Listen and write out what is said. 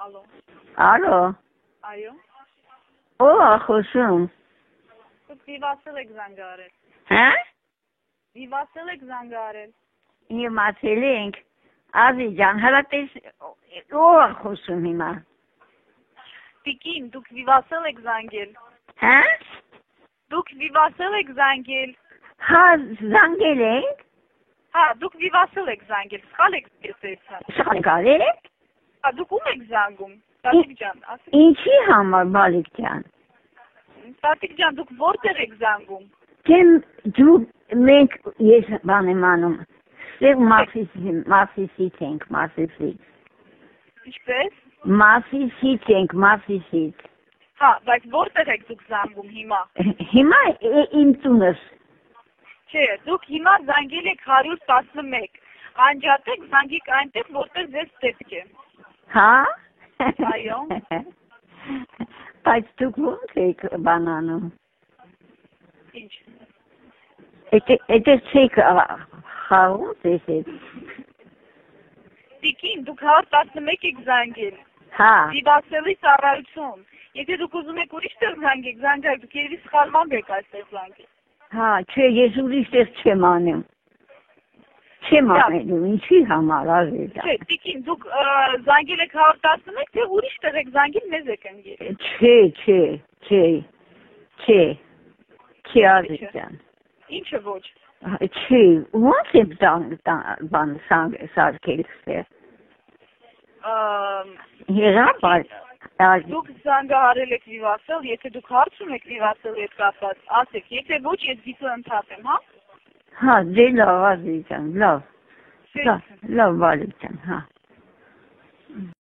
Ալո։ Ալո։ Այո։ Ո՞վ է խոսում։ Դուք վիվասել եք զանգարել։ Հա։ Վիվասել եք զանգարել։ Իմացել ենք։ Ազի ջան, հələ ո՞վ է խոսում հիմա։ Տիկին, դուք վիվասել եք զանգել։ Հա։ Դուք վիվասել եք զանգել։ Հա, զանգել ենք։ Հա, դուք վիվասել եք զանգել, սխալ եք տեսել։ Սխալ եք։ Հա, դուք ում եք զանգում։ Տատիկ ջան, ասեք։ Ինչի համար բալիկ ջան։ Տատիկ ջան, դուք որտեղ եք զանգում։ Մենք ես բան եմ անում։ Ստեղ Մասիսից ենք, Մասիսից։ Ինչպես։ Մասիսից ենք, Մասիսից։ Հա, բայց որտեղ եք դուք զանգում հիմա։ Հիմա իմ տունս։ Չէ, դուք հիմա զանգել եք 111։ Անջատեք, զանգեք այնտեղ, որտեղ ձեզ պետք է։ Հա։ Այո։ Բայց դուք ո՞նց եք բանանում։ Ինչ։ Էդպես չեք խաղում տեսեք։ Տիկին, դուք 111 եք զանգել։ Հա։ Վիվասելի ծառայություն։ Եթե դուք ուզում եք ուրիշ տեղ զանգեք, զանգեք, դուք երևի սխալմամբ եք այստեղ զանգել։ Հա, չէ, ես ուրիշ տեղ չեմ անում։ Չեմ անելու, ինչի համար ազի ջան։ Չէ, տիկին, դուք զանգել եք 111, թե ուրիշ տեղ եք զանգել, մեզ եք ընկել։ Չէ, ազի ջան։ Ինչը ոչ։ Չէ, ո՞նց եմ բան սարքել ստեղ։ Եղապար։ Դուք զանգահարել եք վիվասել, եթե դուք հարց ունեք վիվասել հետ կապված, ասեք, եթե ոչ, ես գիծը ընդհատեմ, հա։ Հա, դե լավ, ազի ջան, լավ, բալիկ ջան, հա։